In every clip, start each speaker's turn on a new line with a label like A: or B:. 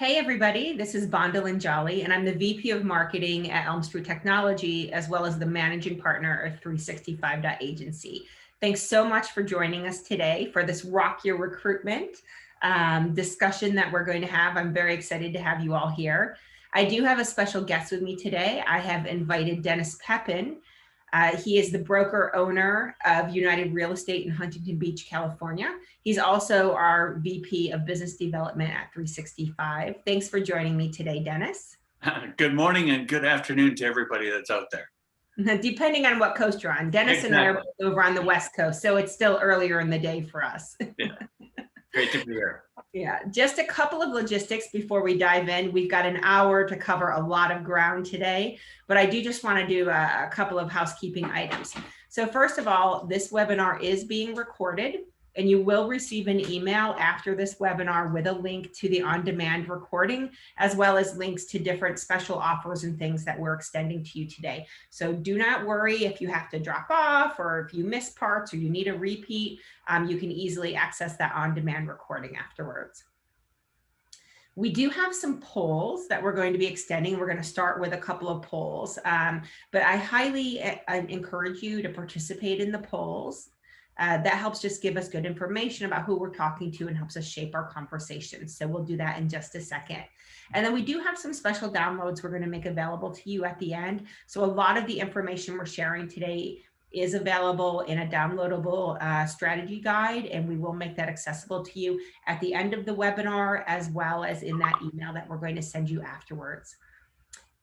A: Hey everybody, this is Bondilyn Jolly, and I'm the VP of Marketing at Elm Street Technology, as well as the Managing Partner of 365 Agency. Thanks so much for joining us today for this Rock Your Recruitment discussion that we're going to have. I'm very excited to have you all here. I do have a special guest with me today. I have invited Denis Pepin. He is the broker owner of United Real Estate in Huntington Beach, California. He's also our VP of Business Development at 365. Thanks for joining me today, Denis.
B: Good morning and good afternoon to everybody that's out there.
A: Depending on what coast you're on. Denis and I are over on the West Coast, so it's still earlier in the day for us.
B: Yeah. Great to be here.
A: Yeah, just a couple of logistics before we dive in. We've got an hour to cover a lot of ground today, but I do just want to do a couple of housekeeping items. So first of all, this webinar is being recorded, and you will receive an email after this webinar with a link to the on-demand recording, as well as links to different special offers and things that we're extending to you today. So do not worry if you have to drop off or if you miss parts or you need a repeat, you can easily access that on-demand recording afterwards. We do have some polls that we're going to be extending. We're going to start with a couple of polls, but I highly encourage you to participate in the polls. That helps just give us good information about who we're talking to and helps us shape our conversation. So we'll do that in just a second. And then we do have some special downloads we're going to make available to you at the end. So a lot of the information we're sharing today is available in a downloadable strategy guide, and we will make that accessible to you at the end of the webinar, as well as in that email that we're going to send you afterwards.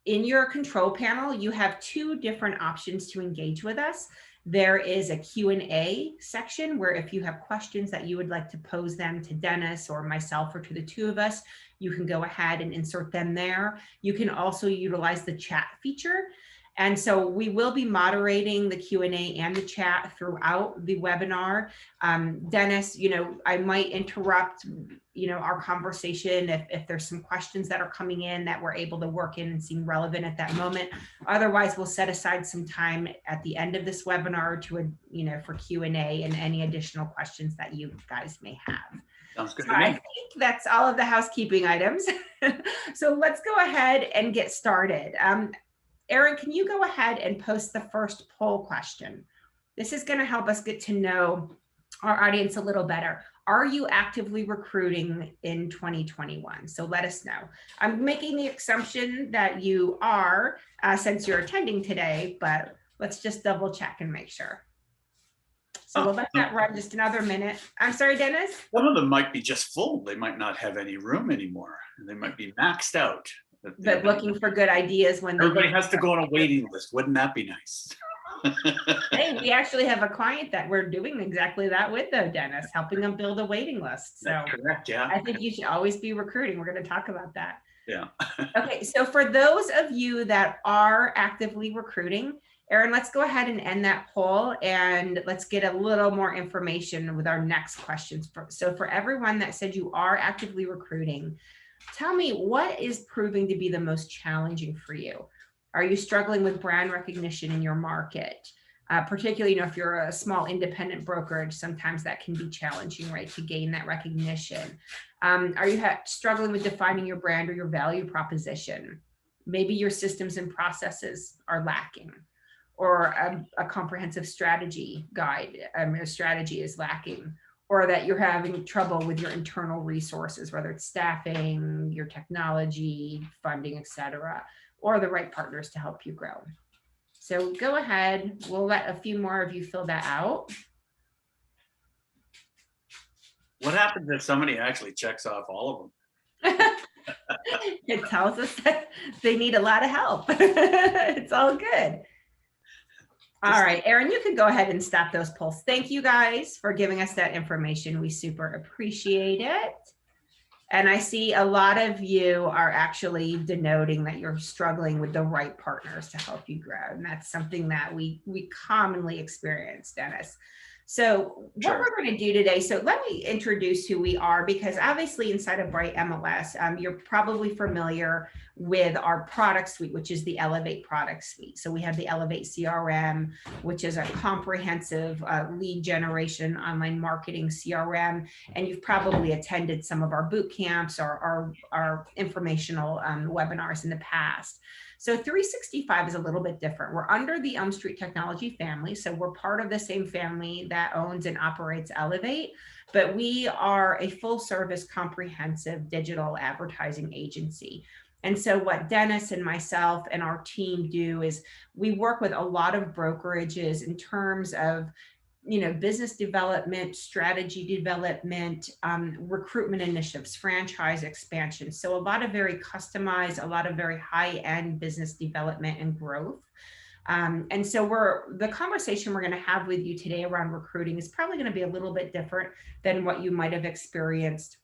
A: In your control panel, you have two different options to engage with us. There is a Q&A section where if you have questions that you would like to pose them to Denis or myself or to the two of us, you can go ahead and insert them there. You can also utilize the chat feature. And so we will be moderating the Q&A and the chat throughout the webinar. Denis, I might interrupt, our conversation if there's some questions that are coming in that we're able to work in and seem relevant at that moment. Otherwise, we'll set aside some time at the end of this webinar to, for Q&A and any additional questions that you guys may have.
B: Sounds good
A: So
B: to me.
A: I think that's all of the housekeeping items. So let's go ahead and get started. Erin, can you go ahead and post the first poll question? This is going to help us get to know our audience a little better. Are you actively recruiting in 2021? So let us know. I'm making the assumption that you are, since you're attending today, but let's just double check and make sure. So we'll let that run just another minute. I'm sorry, Denis?
B: Some of them might be just full. They might not have any room anymore. They might be maxed out.
A: But looking for good ideas when
B: everybody has to go on a waiting list. Wouldn't that be nice?
A: Hey, we actually have a client that we're doing exactly that with, though, Denis, helping them build a waiting list. So
B: that's correct, yeah.
A: I think you should always be recruiting. We're going to talk about that.
B: Yeah.
A: Okay, so for those of you that are actively recruiting, Erin, let's go ahead and end that poll and let's get a little more information with our next questions. So for everyone that said you are actively recruiting, tell me, what is proving to be the most challenging for you? Are you struggling with brand recognition in your market? Particularly, if you're a small independent brokerage, sometimes that can be challenging, right, to gain that recognition. Are you struggling with defining your brand or your value proposition? Maybe your systems and processes are lacking, or a comprehensive strategy guide, or strategy is lacking, or that you're having trouble with your internal resources, whether it's staffing, your technology, funding, etc., or the right partners to help you grow. So go ahead. We'll let a few more of you fill that out.
B: What happens if somebody actually checks off all of them?
A: It tells us that they need a lot of help. It's all good. All right, Erin, you can go ahead and stop those polls. Thank you guys for giving us that information. We super appreciate it. And I see a lot of you are actually denoting that you're struggling with the right partners to help you grow. And that's something that we commonly experience, Denis. So what we're going to do today, so let me introduce who we are, because obviously inside of Bright MLS, you're probably familiar with our product suite, which is the Elevate product suite. So we have the Elevate CRM, which is a comprehensive lead generation online marketing CRM. And you've probably attended some of our boot camps or our informational webinars in the past. So 365 is a little bit different. We're under the Elm Street Technology family. So we're part of the same family that owns and operates Elevate, but we are a full service comprehensive digital advertising agency. And so what Denis and myself and our team do is we work with a lot of brokerages in terms of, you know, business development, strategy development, recruitment initiatives, franchise expansion. So a lot of very customized, a lot of very high-end business development and growth. And so the conversation we're going to have with you today around recruiting is probably going to be a little bit different than what you might have experienced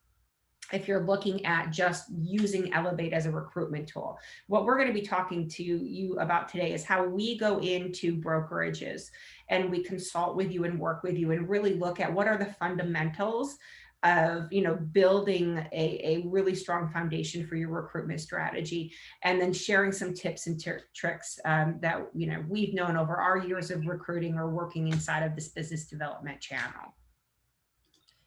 A: if you're looking at just using Elevate as a recruitment tool. What we're going to be talking to you about today is how we go into brokerages and we consult with you and work with you and really look at what are the fundamentals of, you know, building a really strong foundation for your recruitment strategy, and then sharing some tips and tricks that, you know, we've known over our years of recruiting or working inside of this business development channel.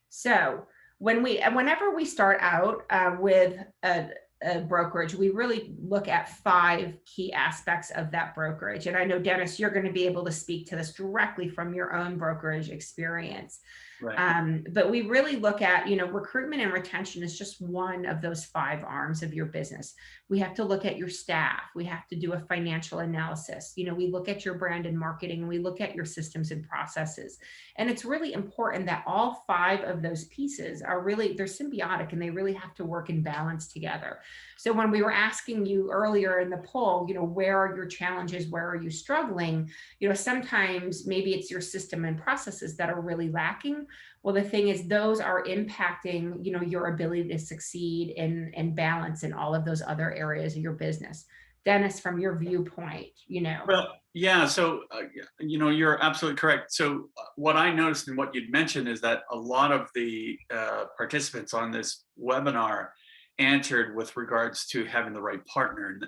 A: So whenever we start out with a brokerage, we really look at 5 key aspects of that brokerage. And I know, Denis, you're going to be able to speak to this directly from your own brokerage experience. Right. But we really look at, you know, recruitment and retention is just one of those 5 arms of your business. We have to look at your staff. We have to do a financial analysis. You know, we look at your brand and marketing, and we look at your systems and processes. And it's really important that all 5 of those pieces are really, they're symbiotic and they really have to work in balance together. So when we were asking you earlier in the poll, you know, where are your challenges? Where are you struggling? You know, sometimes maybe it's your system and processes that are really lacking. Well, the thing is, those are impacting, you know, your ability to succeed and balance in all of those other areas of your business. Denis, from your viewpoint, you know.
B: Well, yeah. So, you know, you're absolutely correct. So what I noticed and what you'd mentioned is that a lot of the participants on this webinar answered with regards to having the right partner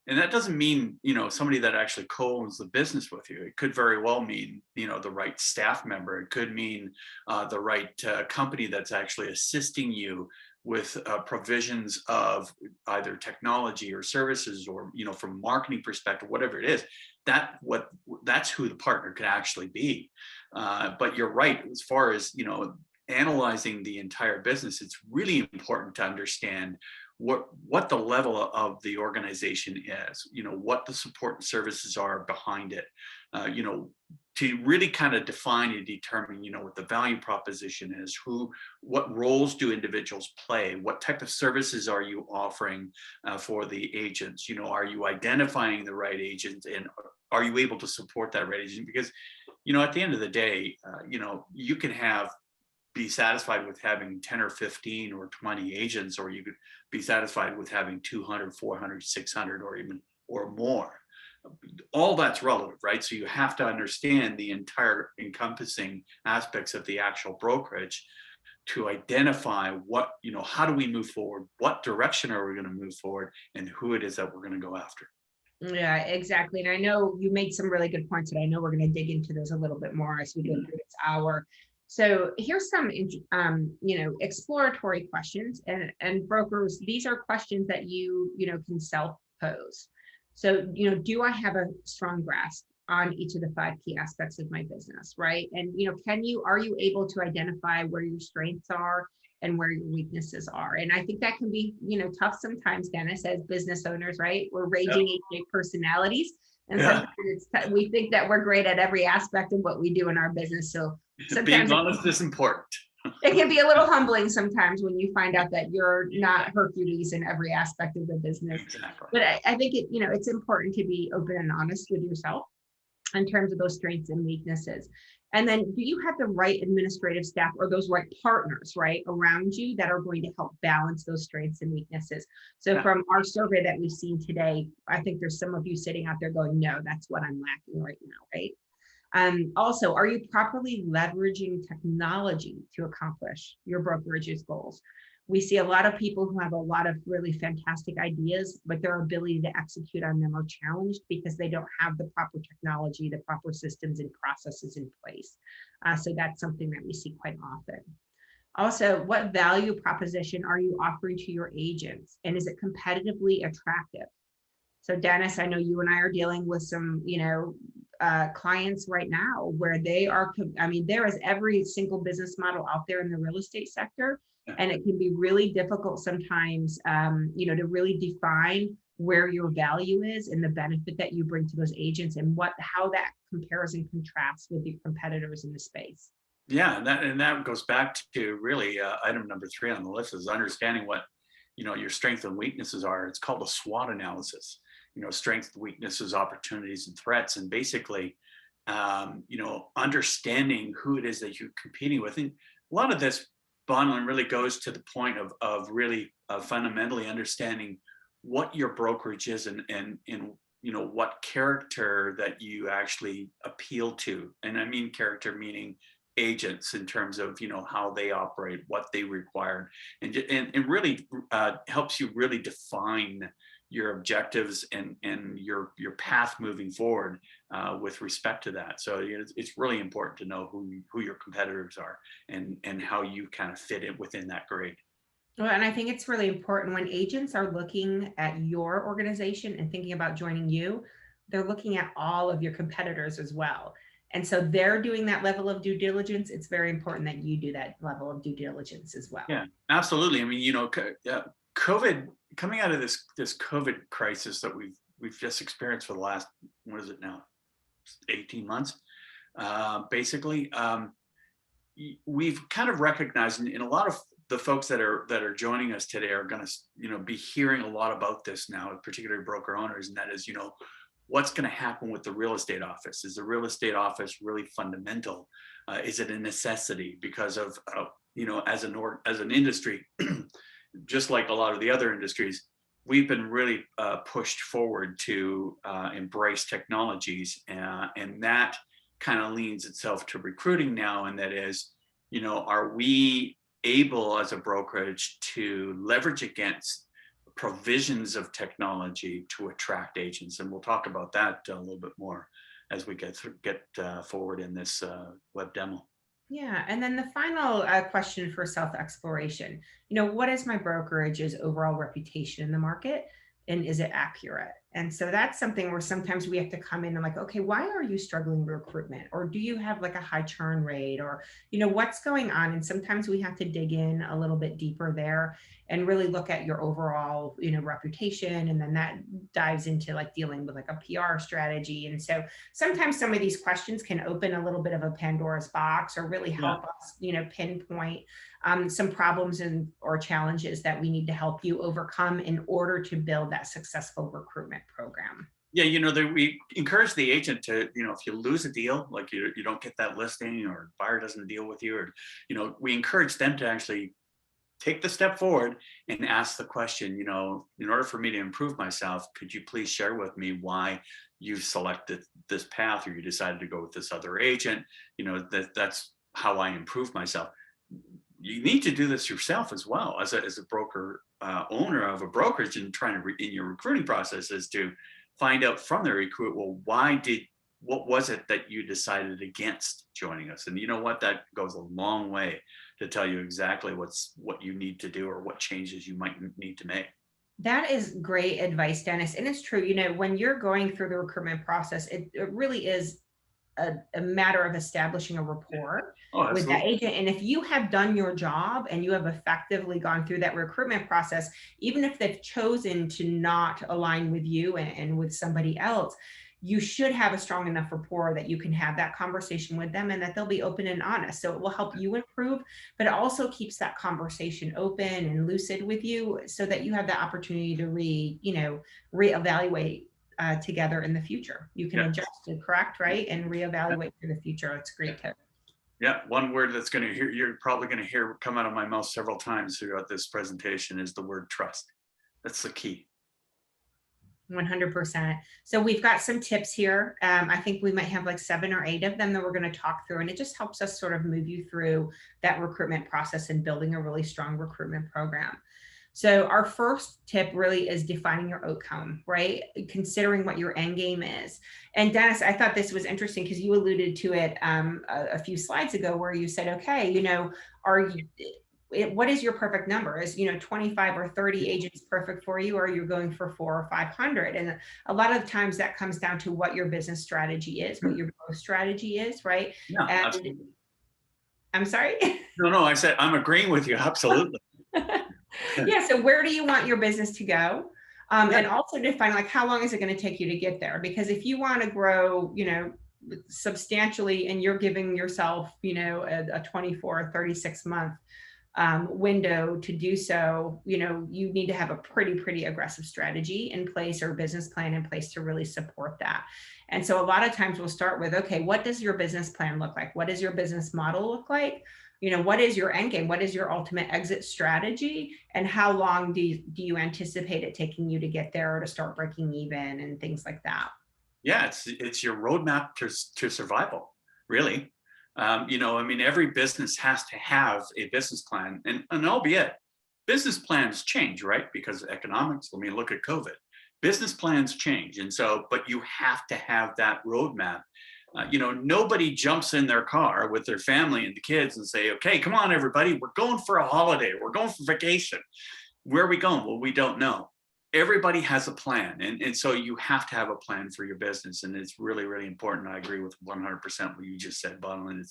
B: and that doesn't mean, you know, somebody that actually co-owns the business with you. It could very well mean, you know, the right staff member. It could mean the right company that's actually assisting you with provisions of either technology or services, or, you know, from a marketing perspective, whatever it is. That's who the partner could actually be. But you're right, as far as, you know, analyzing the entire business, it's really important to understand what the level of the organization is, you know, what the support and services are behind it, you know, to really kind of define and determine, you know, what the value proposition is, what roles do individuals play, what type of services are you offering for the agents, you know, are you identifying the right agents, and are you able to support that right agent? Because, you know, at the end of the day, you know, you can be satisfied with having 10 or 15 or 20 agents, or you could be satisfied with having 200, 400, 600, or more. All that's relative, right? So you have to understand the entire encompassing aspects of the actual brokerage to identify what, you know, how do we move forward? What direction are we going to move forward? And who it is that we're going to go after.
A: Yeah, exactly. And I know you made some really good points, and I know we're going to dig into those a little bit more as we go through this hour. So here's some, you know, exploratory questions, and brokers, these are questions that you know, can self-pose. So, you know, do I have a strong grasp on each of the 5 key aspects of my business, right? And, you know, are you able to identify where your strengths are and where your weaknesses are? And I think that can be, you know, tough sometimes, Denis, as business owners, right? We're raging personalities. And sometimes we think that we're great at every aspect of what we do in our business. So sometimes
B: being honest is important.
A: It can be a little humbling sometimes when you find out that you're not Hercules in every aspect of the business.
B: Exactly.
A: But I think you know, it's important to be open and honest with yourself in terms of those strengths and weaknesses. And then, do you have the right administrative staff or those right partners, right, around you that are going to help balance those strengths and weaknesses? So from our survey that we've seen today, I think there's some of you sitting out there going, no, that's what I'm lacking right now, right? Also, are you properly leveraging technology to accomplish your brokerage's goals? We see a lot of people who have a lot of really fantastic ideas, but their ability to execute on them are challenged because they don't have the proper technology, the proper systems and processes in place. So that's something that we see quite often. Also, what value proposition are you offering to your agents? And is it competitively attractive? So Dennis, I know you and I are dealing with some, clients right now where they are, I mean, there is every single business model out there in the real estate sector. And it can be really difficult sometimes, to really define where your value is and the benefit that you bring to those agents and how that compares and contrasts with your competitors in the space.
B: Yeah, and that goes back to really item number 3 on the list is understanding what your strengths and weaknesses are. It's called a SWOT analysis. Strengths, weaknesses, opportunities, and threats, and basically, understanding who it is that you're competing with. And a lot of this, Bondilyn, really goes to the point of really fundamentally understanding what your brokerage is and what character that you actually appeal to. And I mean character meaning agents in terms of how they operate, what they require, and really helps you really define your objectives and your path moving forward with respect to that. So it's really important to know who your competitors are and how you kind of fit in within that grade.
A: Well, and I think it's really important when agents are looking at your organization and thinking about joining you, they're looking at all of your competitors as well. And so they're doing that level of due diligence. It's very important that you do that level of due diligence as well.
B: Yeah, absolutely. I mean, COVID, coming out of this COVID crisis that we've just experienced for the last, what is it now, 18 months, basically, we've kind of recognized, and a lot of the folks that are joining us today are going to, be hearing a lot about this now, particularly broker owners, and that is, what's going to happen with the real estate office? Is the real estate office really fundamental? Is it a necessity? Because of, as an industry, just like a lot of the other industries, we've been really pushed forward to embrace technologies, and that kind of leans itself to recruiting now. And that is, are we able as a brokerage to leverage against provisions of technology to attract agents? And we'll talk about that a little bit more as we get forward in this web demo.
A: Yeah, and then the final question for self-exploration, what is my brokerage's overall reputation in the market, and is it accurate? And so that's something where sometimes we have to come in and like, okay, why are you struggling with recruitment? Or do you have like a high churn rate? Or, what's going on? And sometimes we have to dig in a little bit deeper there and really look at your overall, reputation. And then that dives into like dealing with like a PR strategy. And so sometimes some of these questions can open a little bit of a Pandora's box or really help us, pinpoint some problems or challenges that we need to help you overcome in order to build that successful recruitment program.
B: Yeah, we encourage the agent to, if you lose a deal, like you don't get that listing or buyer doesn't deal with you, or, we encourage them to actually take the step forward and ask the question, in order for me to improve myself, could you please share with me why you've selected this path or you decided to go with this other agent? That's how I improve myself. You need to do this yourself as well as a broker owner of a brokerage, and trying to in your recruiting process is to find out from the recruit, well, what was it that you decided against joining us? And you know what, that goes a long way to tell you exactly what you need to do or what changes you might need to make.
A: That is great advice, Dennis. And it's true, when you're going through the recruitment process, it really is a matter of establishing a rapport with that agent. And if you have done your job and you have effectively gone through that recruitment process, even if they've chosen to not align with you and with somebody else, you should have a strong enough rapport that you can have that conversation with them and that they'll be open and honest. So it will help you improve, but it also keeps that conversation open and lucid with you so that you have the opportunity to reevaluate together in the future. You can adjust and correct, right? And reevaluate for the future. It's great tip.
B: Yeah, one word you're probably going to hear come out of my mouth several times throughout this presentation is the word trust. That's the key.
A: 100%. So we've got some tips here. I think we might have like 7 or 8 of them that we're going to talk through, and it just helps us sort of move you through that recruitment process and building a really strong recruitment program. So our first tip really is defining your outcome, right? Considering what your end game is. And Dennis, I thought this was interesting because you alluded to it a few slides ago where you said, okay, you know, what is your perfect number? Is, you know, 25 or 30 agents perfect for you, or you're going for 400 or 500? And a lot of times that comes down to what your business strategy is, what your growth strategy is, right?
B: Yeah,
A: And
B: absolutely.
A: I'm sorry?
B: No, I said, I'm agreeing with you. Absolutely.
A: Yeah. So where do you want your business to go? And also define like, how long is it going to take you to get there? Because if you want to grow, you know, substantially, and you're giving yourself, you know, a 24 or 36 month window to do so, you know, you need to have a pretty aggressive strategy in place or business plan in place to really support that. And so a lot of times we'll start with, okay, what does your business plan look like? What does your business model look like? You know, what is your end game? What is your ultimate exit strategy? And how long do you anticipate it taking you to get there or to start breaking even and things like that?
B: Yeah, it's your roadmap to survival, really. You know, I mean, every business has to have a business plan, and albeit business plans change, right? Because of economics. I mean, look at COVID. Business plans change, and so, but you have to have that roadmap. You know, nobody jumps in their car with their family and the kids and say, "Okay, come on, everybody, we're going for a holiday. We're going for vacation. Where are we going? Well, we don't know." Everybody has a plan, and so you have to have a plan for your business, and it's really important. I agree with 100% what you just said, Bondilyn.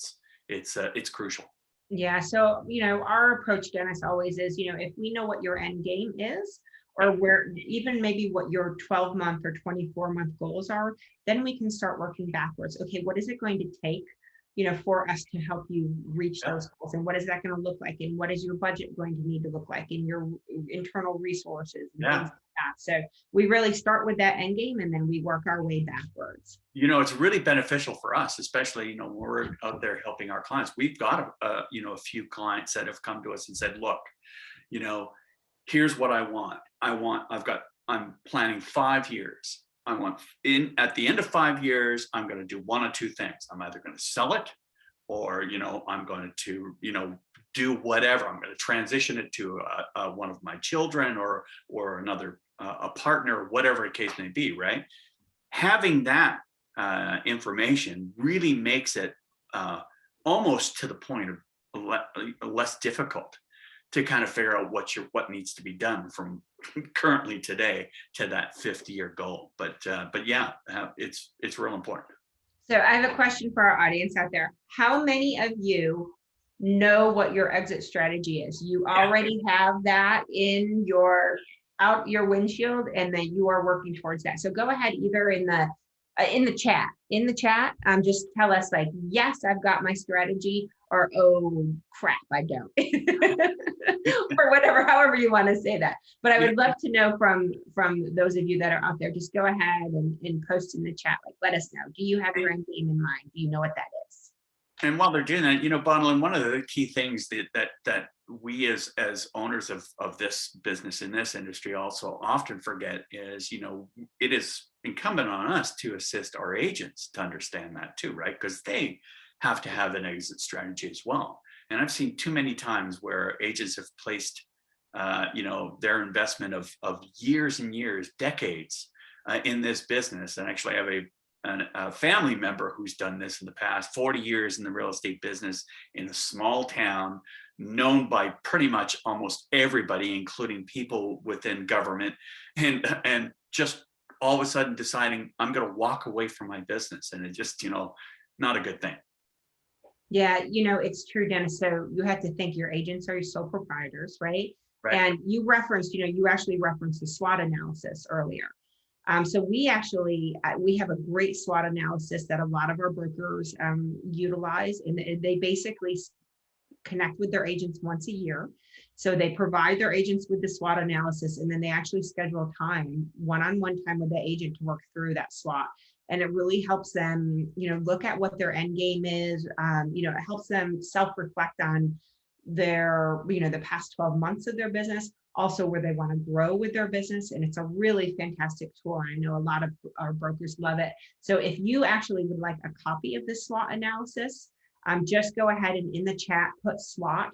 B: It's crucial.
A: Yeah. So, you know, our approach, Dennis, always is, you know, if we know what your end game is, or where even maybe what your 12-month or 24-month goals are, then we can start working backwards. Okay, what is it going to take, you know, for us to help you reach
B: Yeah.
A: those goals? And what is that going to look like? And what is your budget going to need to look like, and your internal resources and things
B: Yeah.
A: like that? So we really start with that end game and then we work our way backwards.
B: You know, it's really beneficial for us, especially, you know, when we're out there helping our clients. We've got you know, a few clients that have come to us and said, look, you know, here's what I want. I'm planning 5 years. I want at the end of 5 years, I'm going to do one of two things. I'm either going to sell it, or, you know, I'm going to, you know, do whatever. I'm going to transition it to one of my children, or another, a partner, whatever the case may be, right? Having that information really makes it almost to the point of less difficult to kind of figure out what needs to be done from currently today to that 50-year goal. But yeah, it's real important.
A: So I have a question for our audience out there. How many of you know what your exit strategy is? You already have that in your windshield, and then you are working towards that. So go ahead, either in the chat, just tell us like, yes, I've got my strategy, or oh crap, I don't. Or whatever, however you want to say that. But I would love to know from those of you that are out there, just go ahead and post in the chat, like, let us know. Do you have your end game in mind? Do you know what that is?
B: And while they're doing that, you know, Bondilyn, one of the key things that we as owners of this business in this industry also often forget is, you know, it is incumbent on us to assist our agents to understand that too, right? Because they have to have an exit strategy as well. And I've seen too many times where agents have placed, you know, their investment of years and years, decades in this business. And actually, I have a family member who's done this in the past, 40 years in the real estate business in a small town, known by pretty much almost everybody, including people within government, and just all of a sudden deciding, I'm going to walk away from my business. And it just, you know, not a good thing.
A: Yeah, you know, it's true, Dennis. So you have to think your agents are your sole proprietors, right?
B: Right.
A: And you actually referenced the SWOT analysis earlier. So we have a great SWOT analysis that a lot of our brokers utilize, and they basically connect with their agents once a year. So they provide their agents with the SWOT analysis, and then they actually schedule time, one-on-one time with the agent to work through that SWOT. And it really helps them, you know, look at what their end game is. You know, it helps them self-reflect on, their, the past 12 months of their business, also where they want to grow with their business. And it's a really fantastic tool. And I know a lot of our brokers love it. So if you actually would like a copy of this SWOT analysis, just go ahead and in the chat, put SWOT,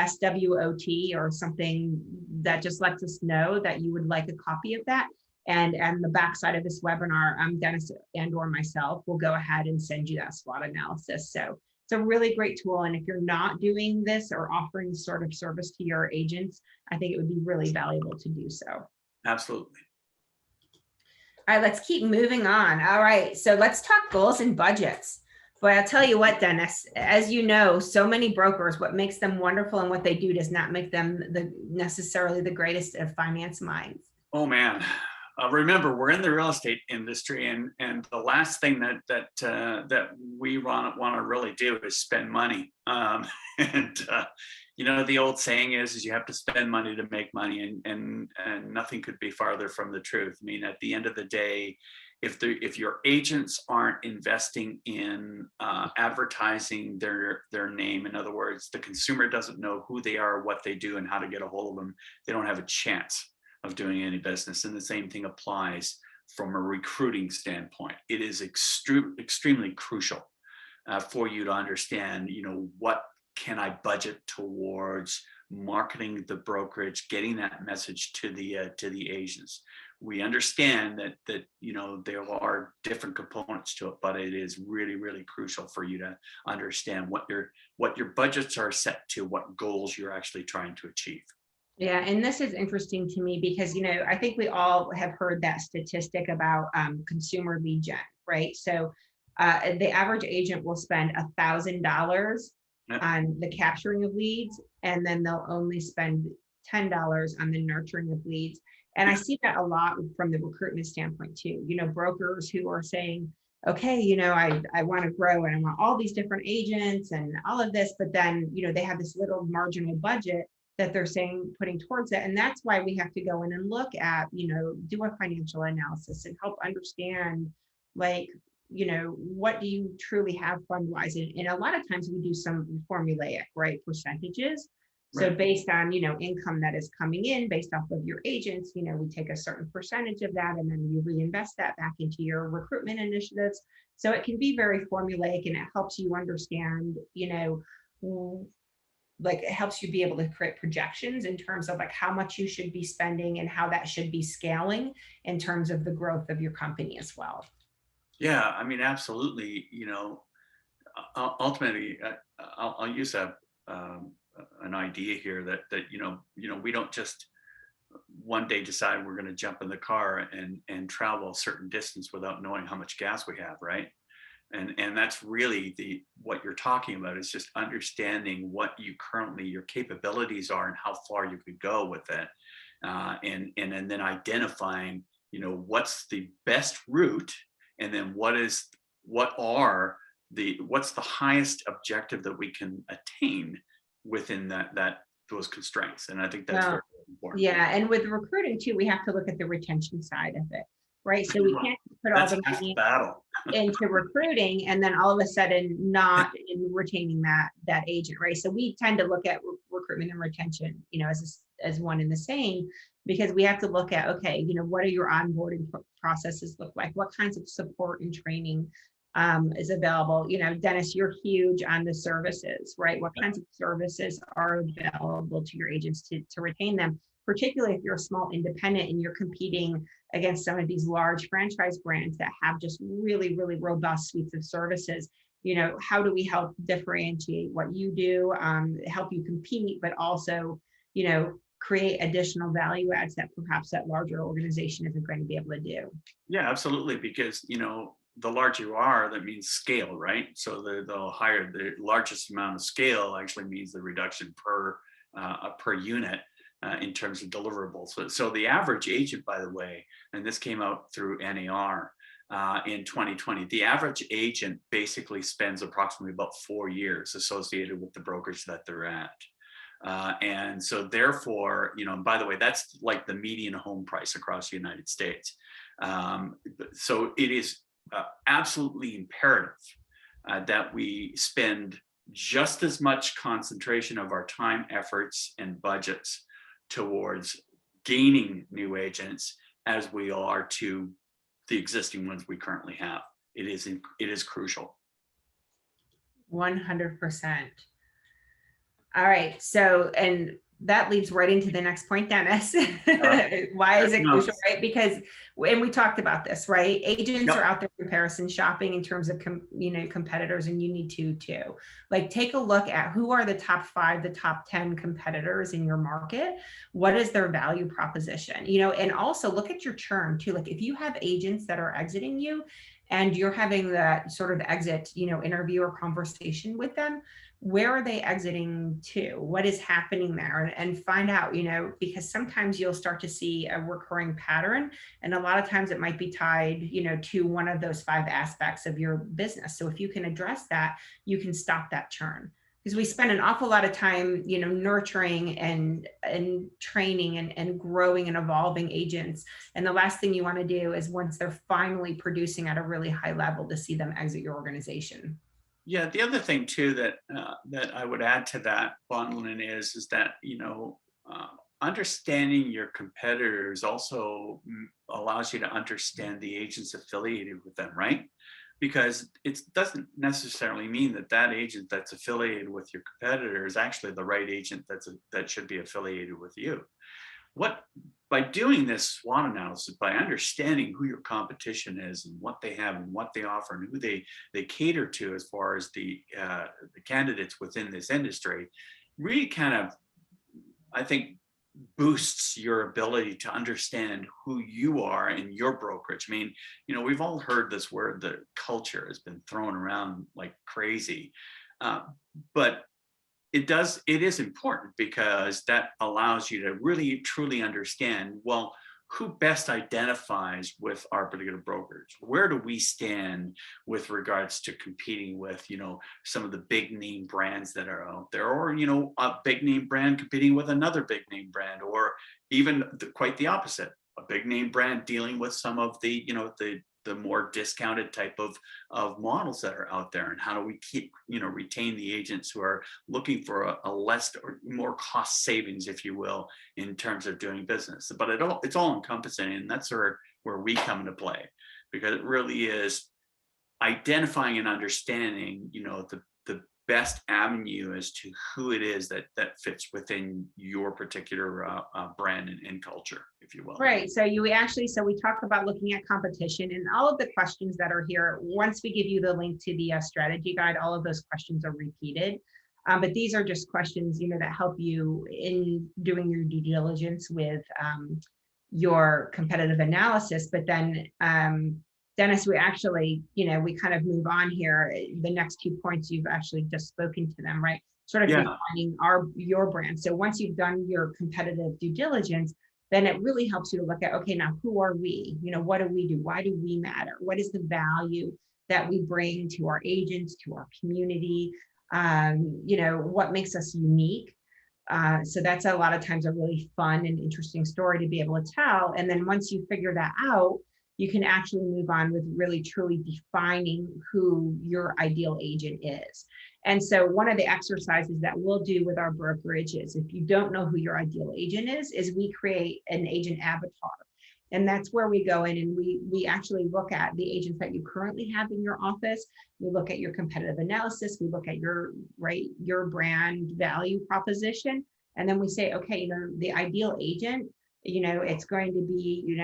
A: SWOT, or something that just lets us know that you would like a copy of that. And the backside of this webinar, Dennis and or myself will go ahead and send you that SWOT analysis. So it's a really great tool. And if you're not doing this or offering this sort of service to your agents, I think it would be really valuable to do so.
B: Absolutely.
A: All right, let's keep moving on. All right, so let's talk goals and budgets. But I'll tell you what, Dennis, as you know, so many brokers, what makes them wonderful and what they do does not make them necessarily the greatest of finance minds.
B: Oh man, remember we're in the real estate industry, and the last thing that we want to really do is spend money. The old saying is you have to spend money to make money, and nothing could be farther from the truth. I mean, at the end of the day, if your agents aren't investing in advertising their name, in other words, the consumer doesn't know who they are, what they do, and how to get a hold of them, they don't have a chance of doing any business. And the same thing applies from a recruiting standpoint. It is extremely crucial for you to understand, what can I budget towards marketing the brokerage, getting that message to the agents. We understand that there are different components to it, but it is really, really crucial for you to understand what your budgets are set to, what goals you're actually trying to achieve.
A: Yeah, and this is interesting to me because, I think we all have heard that statistic about consumer lead gen, right? So the average agent will spend $1,000 on the capturing of leads, and then they'll only spend $10 on the nurturing of leads. And I see that a lot from the recruitment standpoint too. Brokers who are saying, okay, I want to grow and I want all these different agents and all of this, but then, they have this little marginal budget that they're saying putting towards it. And that's why we have to go in and look at, do a financial analysis and help understand, what do you truly have fund wise? And a lot of times we do some formulaic, right, percentages. So based on, income that is coming in based off of your agents, we take a certain percentage of that and then you reinvest that back into your recruitment initiatives. So it can be very formulaic and it helps you understand, it helps you be able to create projections in terms of how much you should be spending and how that should be scaling in terms of the growth of your company as well.
B: Yeah, I mean, absolutely. Ultimately, I'll use an idea here that we don't just one day decide we're going to jump in the car and travel a certain distance without knowing how much gas we have, right? And that's really what you're talking about, is just understanding what your capabilities are and how far you could go with it, and then identifying what's the best route, and then what's the highest objective that we can attain within those constraints. And I think that's very important.
A: Yeah, and with recruiting too, we have to look at the retention side of it, right? So we can't put all the money into recruiting and then all of a sudden not in retaining that agent, right? So we tend to look at recruitment and retention, as one and the same, because we have to look at, okay, what are your onboarding processes look like? What kinds of support and training is available? Dennis, you're huge on the services, right? What kinds of services are available to your agents to retain them, particularly if you're a small independent and you're competing against some of these large franchise brands that have just really, really robust suites of services. How do we help differentiate what you do, help you compete, but also, create additional value adds that perhaps that larger organization isn't going to be able to do?
B: Yeah, absolutely. Because, the larger you are, that means scale, right? So the largest amount of scale actually means the reduction per unit in terms of deliverables. So the average agent, by the way, and this came out through NAR in 2020, the average agent basically spends approximately about 4 years associated with the brokerage that they're at. And so therefore, and by the way, that's like the median home price across the United States. So it is absolutely imperative that we spend just as much concentration of our time, efforts, and budgets towards gaining new agents as we are to the existing ones we currently have. It is crucial.
A: 100%. All right. So, and that leads right into the next point, Dennis. Why is it crucial, right? Because, and we talked about this, right? Agents are out there comparison shopping in terms of, competitors, and you need to too. Like, take a look at who are the top 5, the top 10 competitors in your market. What is their value proposition? And also look at your churn too. Like, if you have agents that are exiting you and you're having that sort of exit, interview or conversation with them, where are they exiting to? What is happening there? And find out, because sometimes you'll start to see a recurring pattern. And a lot of times it might be tied, to one of those 5 aspects of your business. So if you can address that, you can stop that churn. Because we spend an awful lot of time, nurturing and training and growing and evolving agents. And the last thing you want to do is, once they're finally producing at a really high level, to see them exit your organization.
B: Yeah, the other thing too that I would add to that, Bondilyn, is that understanding your competitors also allows you to understand the agents affiliated with them, right? Because it doesn't necessarily mean that agent that's affiliated with your competitor is actually the right agent that should be affiliated with you. By doing this SWOT analysis, by understanding who your competition is and what they have and what they offer and who they cater to as far as the candidates within this industry, really kind of, I think, boosts your ability to understand who you are in your brokerage. I mean, we've all heard this word, the culture has been thrown around like crazy, but it is important, because that allows you to really truly understand, well, who best identifies with our particular brokerage? Where do we stand with regards to competing with, some of the big name brands that are out there, or, a big name brand competing with another big name brand, or even quite the opposite, a big name brand dealing with some of the, the more discounted type of models that are out there, and how do we keep, retain the agents who are looking for a less or more cost savings, if you will, in terms of doing business. But it's all encompassing, and that's where we come into play, because it really is identifying and understanding, the best avenue as to who it is that fits within your particular brand and culture, if you will.
A: Right. So we talk about looking at competition, and all of the questions that are here. Once we give you the link to the strategy guide, all of those questions are repeated. But these are just questions, that help you in doing your due diligence with your competitive analysis. But then, Dennis, we actually, we kind of move on here. The next 2 points, you've actually just spoken to them, right? Sort of defining your brand. So once you've done your competitive due diligence, then it really helps you to look at, okay, now who are we? What do we do? Why do we matter? What is the value that we bring to our agents, to our community? What makes us unique? So that's a lot of times a really fun and interesting story to be able to tell. And then once you figure that out, you can actually move on with really truly defining who your ideal agent is. And so one of the exercises that we'll do with our brokerages, if you don't know who your ideal agent is we create an agent avatar. And that's where we go in and we actually look at the agents that you currently have in your office. We look at your competitive analysis. We look at your brand value proposition. And then we say, okay, the ideal agent, it's going to be, we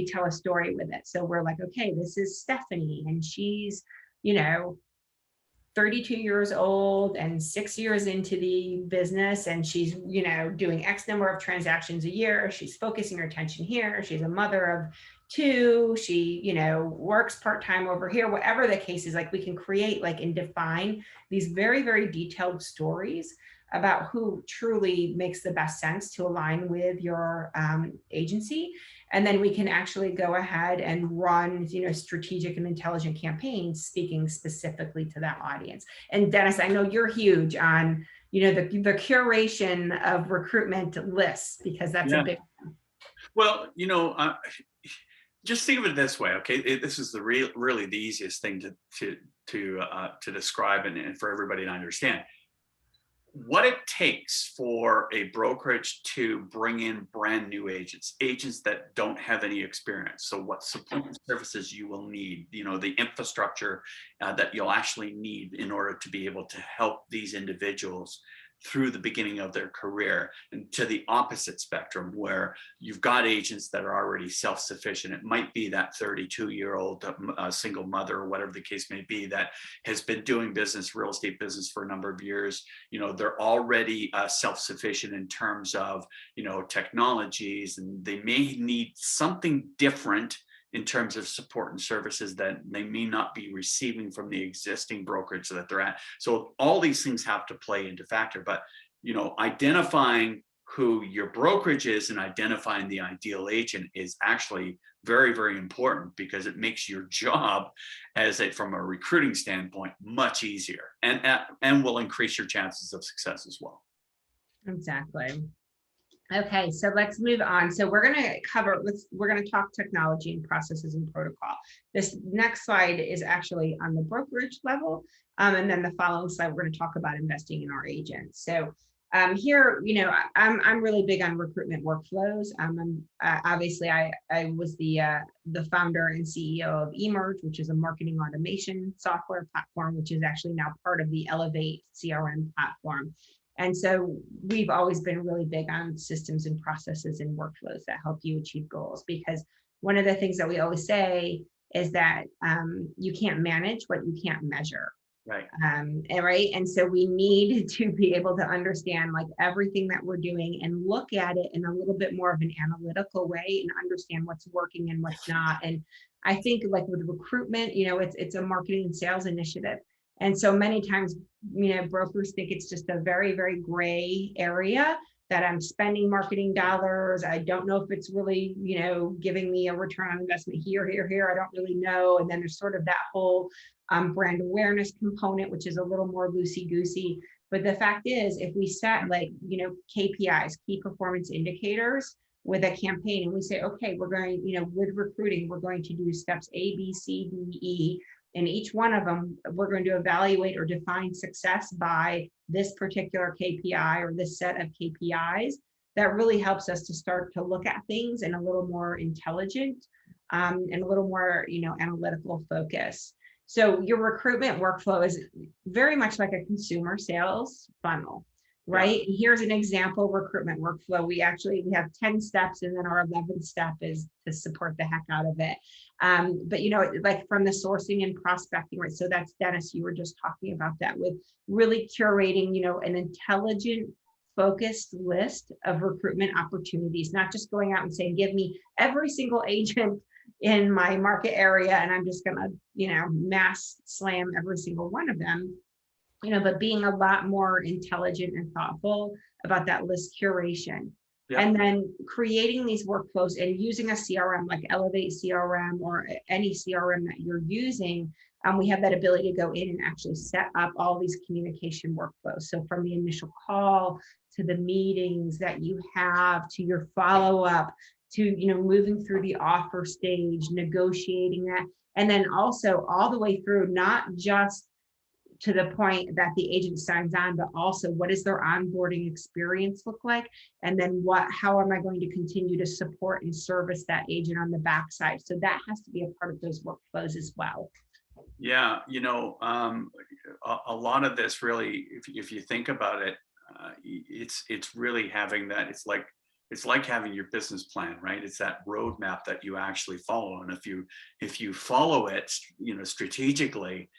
A: tell a story with it. So we're like, okay, this is Stephanie, and she's, 32 years old and 6 years into the business. And she's, doing X number of transactions a year. She's focusing her attention here. She's a mother of 2. She, works part-time over here, whatever the case is. Like, we can create and define these very, very detailed stories about who truly makes the best sense to align with your agency. And then we can actually go ahead and run, strategic and intelligent campaigns speaking specifically to that audience. And Dennis, I know you're huge on, the curation of recruitment lists, because that's a big one.
B: Well, just think of it this way, okay? This is really the easiest thing to describe and for everybody to understand what it takes for a brokerage to bring in brand new agents that don't have any experience. So what support and services you will need, the infrastructure that you'll actually need in order to be able to help these individuals through the beginning of their career, and to the opposite spectrum where you've got agents that are already self-sufficient. It might be that 32-year-old single mother or whatever the case may be that has been doing real estate business for a number of years. They're already self-sufficient in terms of, technologies, and they may need something different in terms of support and services that they may not be receiving from the existing brokerage that they're at. So all these things have to play into factor, but identifying who your brokerage is and identifying the ideal agent is actually very, very important, because it makes your job from a recruiting standpoint much easier, and will increase your chances of success as well.
A: Exactly. Okay, so let's move on. So we're going to talk technology and processes and protocol. This next slide is actually on the brokerage level. And then the following slide, we're going to talk about investing in our agents. So here, I'm really big on recruitment workflows. Obviously, I was the founder and CEO of Emerge, which is a marketing automation software platform, which is actually now part of the Elevate CRM platform. And so we've always been really big on systems and processes and workflows that help you achieve goals, because one of the things that we always say is that you can't manage what you can't measure.
B: Right.
A: And so we need to be able to understand like everything that we're doing and look at it in a little bit more of an analytical way and understand what's working and what's not. And I think like with recruitment, it's a marketing and sales initiative. And so many times, brokers think it's just a very, very gray area that I'm spending marketing dollars. I don't know if it's really, giving me a return on investment here. I don't really know. And then there's sort of that whole brand awareness component, which is a little more loosey-goosey. But the fact is, if we set KPIs, key performance indicators, with a campaign, and we say, okay, we're going, with recruiting, we're going to do steps A, B, C, D, E. And each one of them, we're going to evaluate or define success by this particular KPI or this set of KPIs. That really helps us to start to look at things in a little more intelligent and a little more, analytical focus. So your recruitment workflow is very much like a consumer sales funnel, right? Yeah. Here's an example recruitment workflow. We have 10 steps, and then our 11th step is to support the heck out of it. But like from the sourcing and prospecting, right? So that's Dennis, you were just talking about that, with really curating, an intelligent, focused list of recruitment opportunities, not just going out and saying, give me every single agent in my market area, and I'm just gonna, mass slam every single one of them. But being a lot more intelligent and thoughtful about that list curation. Yeah. And then creating these workflows and using a CRM like Elevate CRM or any CRM that you're using. We have that ability to go in and actually set up all these communication workflows. So from the initial call to the meetings that you have, to your follow-up, to moving through the offer stage, negotiating that, and then also all the way through, not just to the point that the agent signs on, but also what does their onboarding experience look like? And then how am I going to continue to support and service that agent on the backside? So that has to be a part of those workflows as well.
B: Yeah, a lot of this really, if you think about it, it's really having that. It's like having your business plan, right? It's that roadmap that you actually follow, and if you follow it, strategically,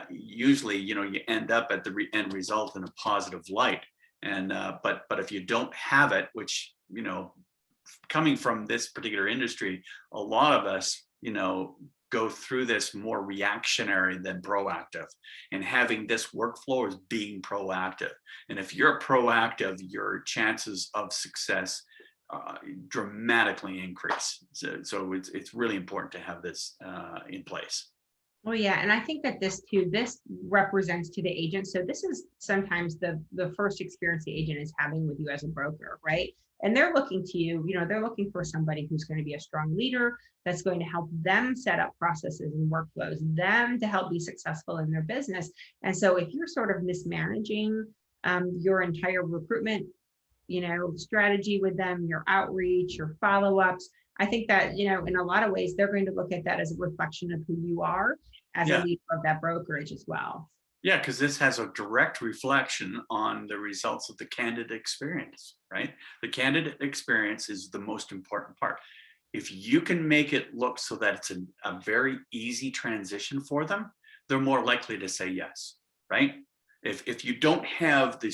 B: usually, you end up at the end result in a positive light. And but if you don't have it, which coming from this particular industry, a lot of us, go through this more reactionary than proactive, and having this workflow is being proactive. And if you're proactive, your chances of success dramatically increase. So it's really important to have this in place.
A: Oh yeah, and I think that this too, this represents to the agent. So this is sometimes the first experience the agent is having with you as a broker, right? And they're looking to you, they're looking for somebody who's going to be a strong leader that's going to help them set up processes and workflows, them to help be successful in their business. And so if you're sort of mismanaging your entire recruitment, strategy with them, your outreach, your follow-ups, I think that, in a lot of ways, they're going to look at that as a reflection of who you are as a
B: Yeah.
A: leader of that brokerage as well.
B: Yeah, because this has a direct reflection on the results of the candidate experience, right? The candidate experience is the most important part. If you can make it look so that it's a very easy transition for them, they're more likely to say yes, right? If you don't have the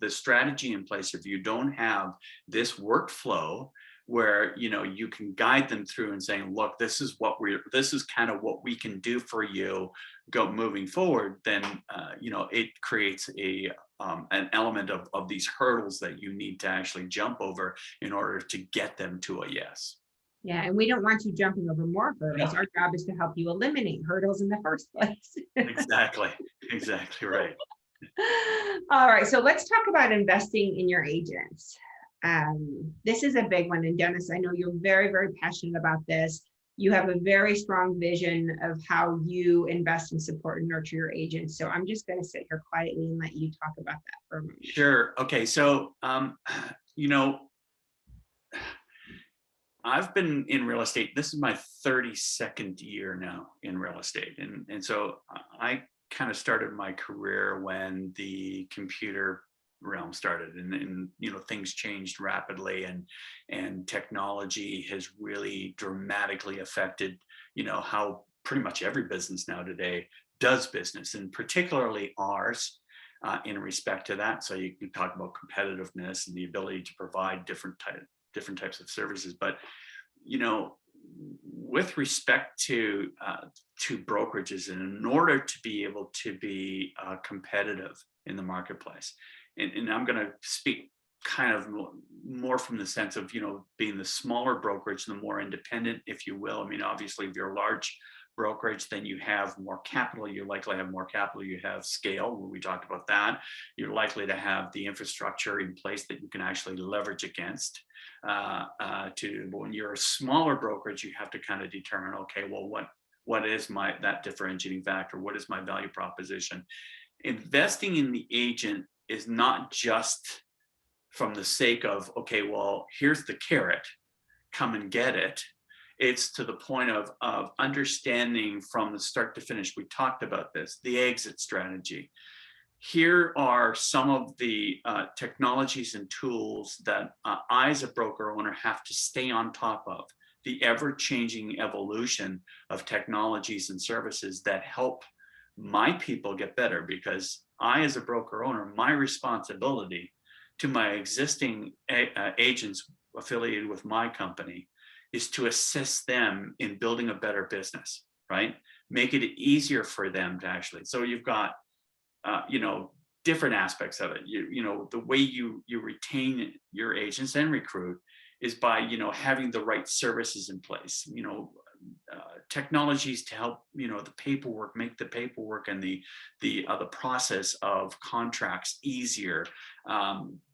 B: strategy in place, if you don't have this workflow where you can guide them through and saying, look, this is kind of what we can do for you moving forward, then it creates an element of these hurdles that you need to actually jump over in order to get them to a yes.
A: Yeah, and we don't want you jumping over more hurdles.
B: No.
A: Our job is to help you eliminate hurdles in the first place.
B: Exactly right.
A: All right, so let's talk about investing in your agents. This is a big one. And Dennis, I know you're very, very passionate about this. You have a very strong vision of how you invest and support and nurture your agents. So I'm just going to sit here quietly and let you talk about that for a moment.
B: Sure. Okay. So, I've been in real estate. This is my 32nd year now in real estate. And so I kind of started my career when the computer realm started and things changed rapidly and technology has really dramatically affected how pretty much every business now today does business, and particularly ours in respect to that. So you can talk about competitiveness and the ability to provide different types of services, but with respect to brokerages, and in order to be able to be competitive in the marketplace, and I'm going to speak kind of more from the sense of being the smaller brokerage, the more independent, if you will. I mean, obviously, if you're a large brokerage, then you have more capital. You likely have more capital. You have scale. We talked about that. You're likely to have the infrastructure in place that you can actually leverage against. When you're a smaller brokerage, you have to kind of determine, okay, well, what is that differentiating factor? What is my value proposition? Investing in the agent is not just from the sake of, okay, well, here's the carrot, come and get it. It's to the point of understanding from the start to finish. We talked about this, the exit strategy. Here are some of the technologies and tools that I, as a broker owner, have to stay on top of. The ever-changing evolution of technologies and services that help my people get better, because I, as a broker owner, my responsibility to my existing agents affiliated with my company is to assist them in building a better business, right? Make it easier for them to actually. So you've got, different aspects of it. The way you retain your agents and recruit is by, having the right services in place, technologies to help, the paperwork, make the paperwork and the process of contracts easier.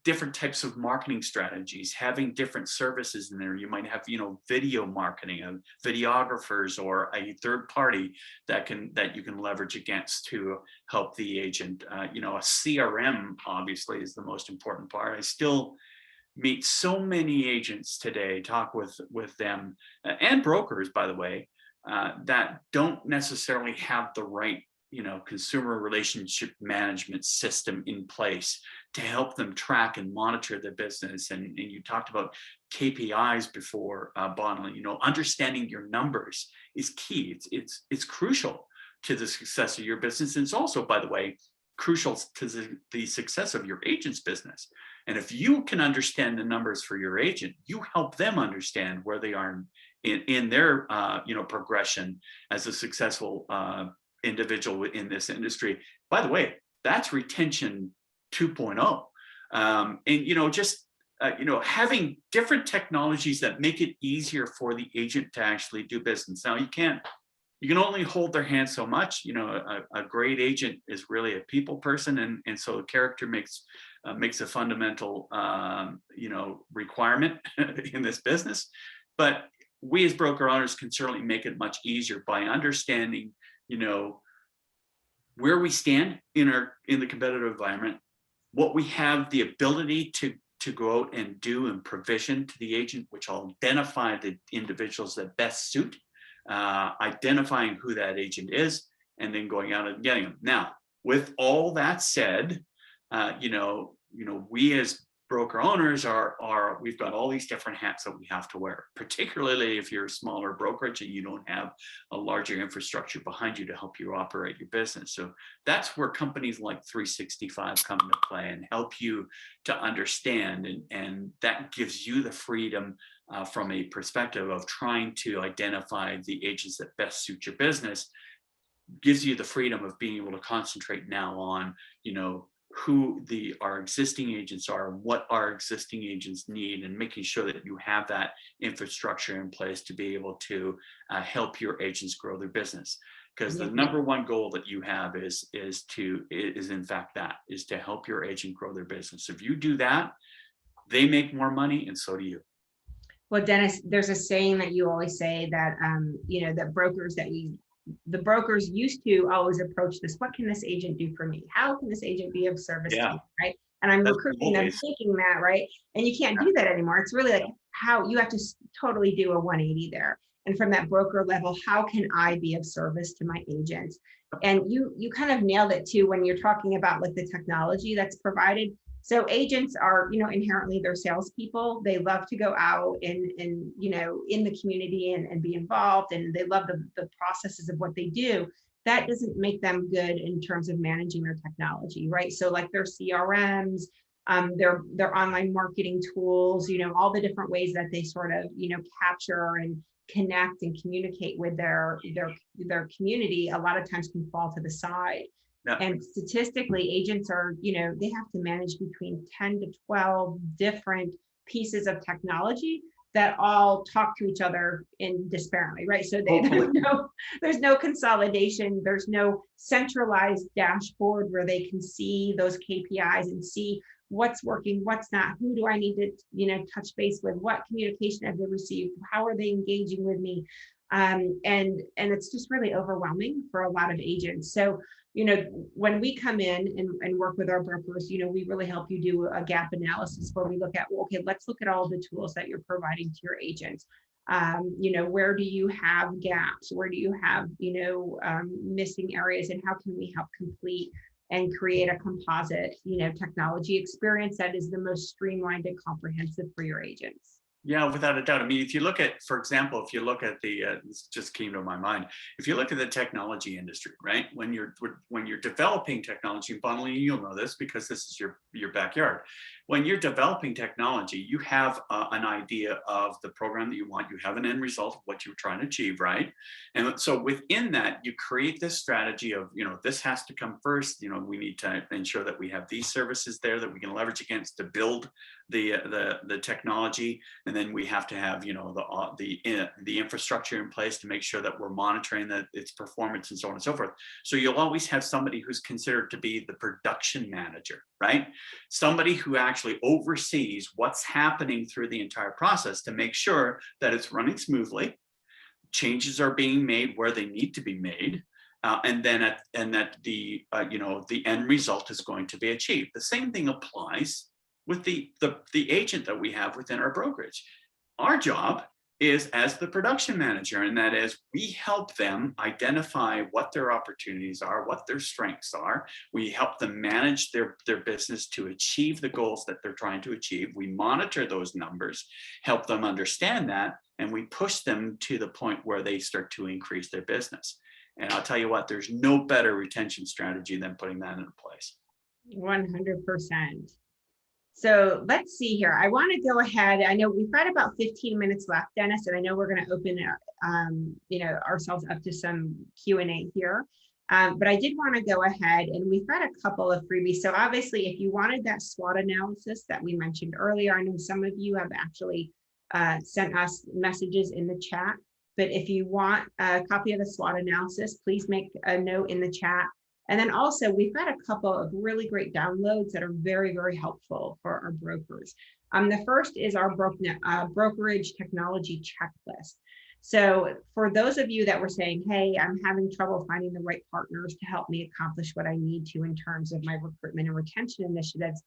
B: Different types of marketing strategies, having different services in there. You might have, video marketing, videographers, or a third party that you can leverage against to help the agent. A CRM obviously is the most important part. I still meet so many agents today, talk with them and brokers, by the way, that don't necessarily have the right consumer relationship management system in place to help them track and monitor their business. And you talked about KPIs before, Bondilyn. Understanding your numbers is key. It's crucial to the success of your business. And it's also, by the way, crucial to the success of your agent's business. And if you can understand the numbers for your agent, you help them understand where they are in their progression as a successful individual in this industry. By the way, that's retention 2.0. Having different technologies that make it easier for the agent to actually do business. Now, you can't you can only hold their hand so much. You know, a great agent is really a people person, and so character makes a fundamental you know, requirement in this business. But we as broker owners can certainly make it much easier by understanding, you know, where we stand in the competitive environment, what we have the ability to go out and do and provision to the agent, which will identify the individuals that best suit, identifying who that agent is, and then going out and getting them. Now, with all that said, you know, we as broker owners we've got all these different hats that we have to wear, particularly if you're a smaller brokerage and you don't have a larger infrastructure behind you to help you operate your business. So that's where companies like 365 come into play and help you to understand, and that gives you the freedom from a perspective of trying to identify the agents that best suit your business, gives you the freedom of being able to concentrate now on, you know, who our existing agents are, what our existing agents need, and making sure that you have that infrastructure in place to be able to help your agents grow their business. Because the number one goal that you have is in fact to help your agent grow their business. If you do that, they make more money, and so do you.
A: Well, Dennis, there's a saying that you always say that, you know, that the brokers used to always approach this: what can this agent do for me? How can this agent be of service to me, right? And I'm recruiting them thinking that, right? And you can't do that anymore. It's really like how you have to totally do a 180 there. And from that broker level, how can I be of service to my agents? And you kind of nailed it too when you're talking about like the technology that's provided. So agents are, you know, inherently they're salespeople. They love to go out and you know, in the community and be involved, and they love the processes of what they do. That doesn't make them good in terms of managing their technology, right? So like their CRMs, their online marketing tools, you know, all the different ways that they sort of, you know, capture and connect and communicate with their community, a lot of times can fall to the side.
B: Yeah.
A: And statistically, agents are, you know, they have to manage between 10 to 12 different pieces of technology that all talk to each other indisparately, right? So there's no consolidation, there's no centralized dashboard where they can see those KPIs and see what's working, what's not, who do I need to, you know, touch base with, what communication have they received, how are they engaging with me? And it's just really overwhelming for a lot of agents. So, you know, when we come in and work with our brokers, you know, we really help you do a gap analysis where we look at, well, okay, let's look at all the tools that you're providing to your agents. You know, where do you have gaps? Where do you have, you know, missing areas, and how can we help complete and create a composite, you know, technology experience that is the most streamlined and comprehensive for your agents?
B: Yeah, without a doubt. I mean, if you look at, for example, if you look at this just came to my mind. If you look at the technology industry, right? When you're developing technology, and Bondilyn, you'll know this because this is your backyard. When you're developing technology, you have an idea of the program that you want. You have an end result of what you're trying to achieve, right? And so within that, you create this strategy of, you know, this has to come first. You know, we need to ensure that we have these services there that we can leverage against to build the technology, and then we have to have, you know, the infrastructure in place to make sure that we're monitoring its performance and so on and so forth. So you'll always have somebody who's considered to be the production manager, right? Somebody who actually oversees what's happening through the entire process to make sure that it's running smoothly, changes are being made where they need to be made, and that the you know, the end result is going to be achieved. The same thing applies with the agent that we have within our brokerage. Our job is as the production manager, and that is we help them identify what their opportunities are, what their strengths are. We help them manage their business to achieve the goals that they're trying to achieve. We monitor those numbers, help them understand that, and we push them to the point where they start to increase their business. And I'll tell you what, there's no better retention strategy than putting that into place.
A: 100%. So let's see here. I want to go ahead. I know we've got about 15 minutes left, Dennis, and I know we're going to open you know, ourselves up to some Q&A here. But I did want to go ahead, and we've got a couple of freebies. So obviously, if you wanted that SWOT analysis that we mentioned earlier, I know some of you have actually sent us messages in the chat But if you want a copy of the SWOT analysis, please make a note in the chat. And then also, we've got a couple of really great downloads that are very, very helpful for our brokers. The first is our brokerage technology checklist. So for those of you that were saying, hey, I'm having trouble finding the right partners to help me accomplish what I need to in terms of my recruitment and retention initiatives,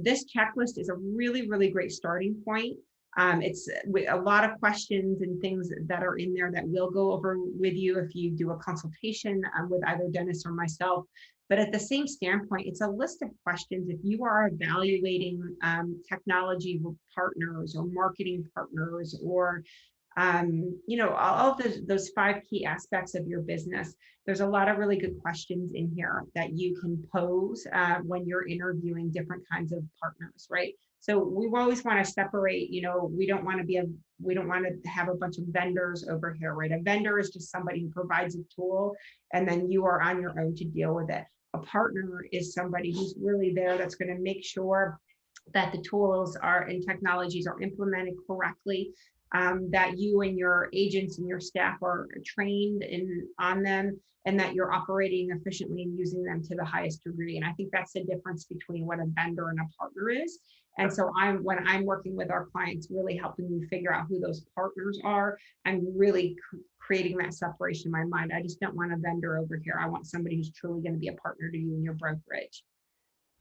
A: this checklist is a really, really great starting point. It's a lot of questions and things that are in there that we'll go over with you if you do a consultation with either Denis or myself. But at the same standpoint, it's a list of questions. If you are evaluating technology partners or marketing partners or all of those 5 key aspects of your business, there's a lot of really good questions in here that you can pose when you're interviewing different kinds of partners, right? So we always want to separate, we don't want to have a bunch of vendors over here, right? A vendor is just somebody who provides a tool and then you are on your own to deal with it. A partner is somebody who's really there that's going to make sure that the tools and technologies are implemented correctly, that you and your agents and your staff are trained on them, and that you're operating efficiently and using them to the highest degree. And I think that's the difference between what a vendor and a partner is. And so when I'm working with our clients, really helping you figure out who those partners are, I'm really creating that separation in my mind. I just don't want a vendor over here. I want somebody who's truly going to be a partner to you in your brokerage.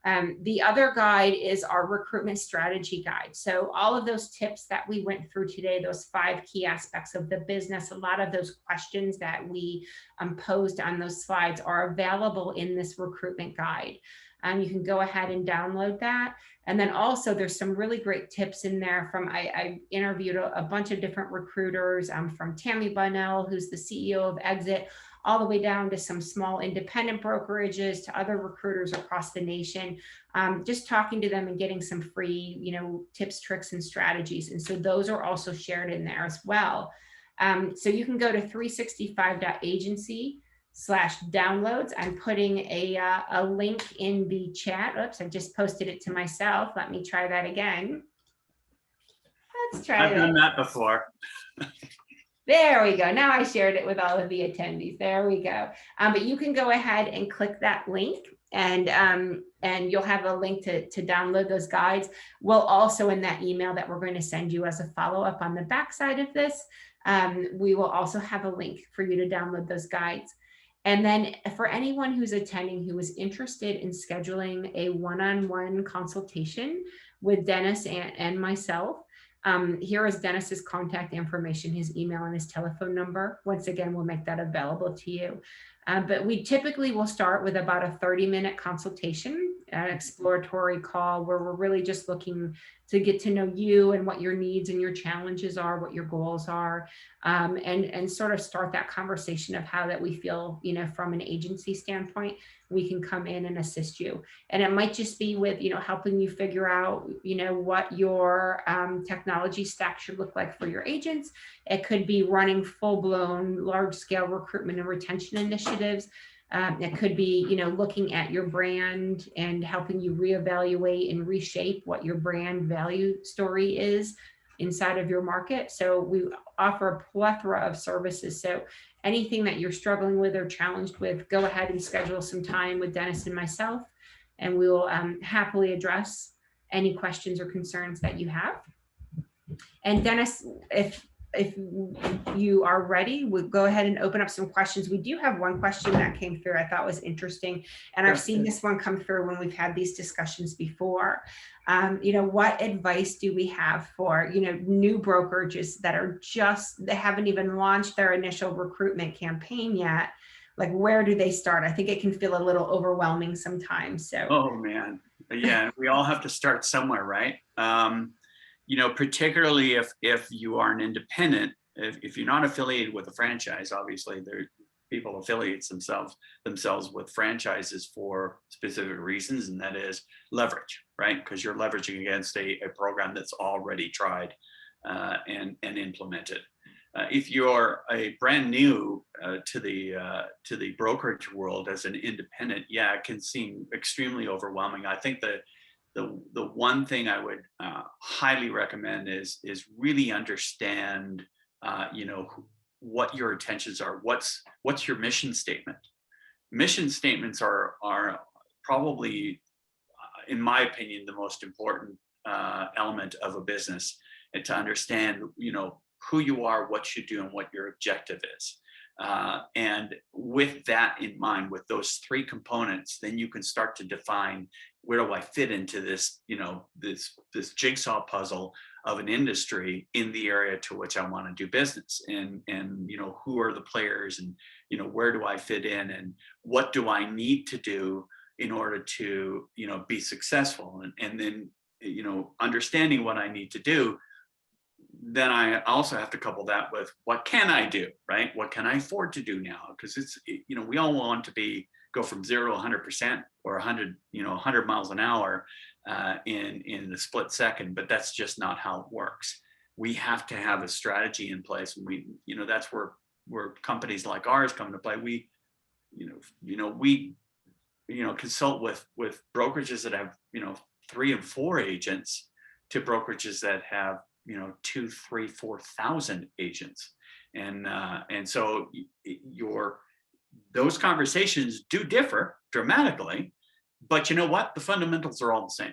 A: The other guide is our recruitment strategy guide. So all of those tips that we went through today, those 5 key aspects of the business, a lot of those questions that we posed on those slides are available in this recruitment guide. You can go ahead and download that. And then also there's some really great tips in there I interviewed a bunch of different recruiters from Tammy Bunnell, who's the CEO of Exit, all the way down to some small independent brokerages, to other recruiters across the nation, just talking to them and getting some free, tips, tricks, and strategies. And so those are also shared in there as well. So you can go to 365.agency/downloads. I'm putting a link in the chat. Oops, I just posted it to myself. Let me try that again. Let's try
B: I've done that before.
A: There we go. Now I shared it with all of the attendees. There we go. But you can go ahead and click that link, and you'll have a link to download those guides. We'll also, in that email that we're going to send you as a follow-up on the backside of this, we will also have a link for you to download those guides. And then for anyone who's attending who is interested in scheduling a one-on-one consultation with Denis and myself, here is Denis's contact information, his email and his telephone number. Once again, we'll make that available to you. But we typically will start with about a 30-minute consultation, an exploratory call where we're really just looking to get to know you and what your needs and your challenges are, what your goals are, and sort of start that conversation of how that we feel, from an agency standpoint, we can come in and assist you. And it might just be with, helping you figure out, what your technology stack should look like for your agents. It could be running full-blown, large-scale recruitment and retention initiatives. It could be, looking at your brand and helping you reevaluate and reshape what your brand value story is inside of your market. So we offer a plethora of services. So anything that you're struggling with or challenged with, go ahead and schedule some time with Denis and myself, and we will happily address any questions or concerns that you have. And Denis, if you are ready, we'll go ahead and open up some questions. We do have one question that came through I thought was interesting, and I've seen this one come through when we've had these discussions before. What advice do we have for, new brokerages that they haven't even launched their initial recruitment campaign yet? Like, where do they start? I think it can feel a little overwhelming sometimes. So.
B: Oh man, yeah, we all have to start somewhere, right? Particularly if you are an independent, if you're not affiliated with a franchise, obviously people affiliate themselves with franchises for specific reasons, and that is leverage, right? Because you're leveraging against a program that's already tried and implemented. If you're a brand new to the brokerage world as an independent, yeah, it can seem extremely overwhelming. I think that the one thing I would highly recommend is really understand you know, what your intentions are. What's your mission statement? Mission statements are probably, in my opinion, the most important element of a business, and to understand, you know, who you are, what you do, and what your objective is. And with that in mind, with those three components, then you can start to define, where do I fit into this, you know, this jigsaw puzzle of an industry in the area to which I want to do business, and you know, who are the players, and you know, where do I fit in, and what do I need to do in order to, you know, be successful, and then, you know, understanding what I need to do. Then I also have to couple that with, what can I do, right? What can I afford to do now? Because it's, you know, we all want to go from 0 to 100% or 100, you know, 100 miles an hour in a split second, but that's just not how it works. We have to have a strategy in place, and we, you know, that's where companies like ours come into play. We, we consult with brokerages that have, you know, 3 and 4 agents, to brokerages that have, you know, 2, 3, 4,000 agents. And so those conversations do differ dramatically, but you know what? The fundamentals are all the same.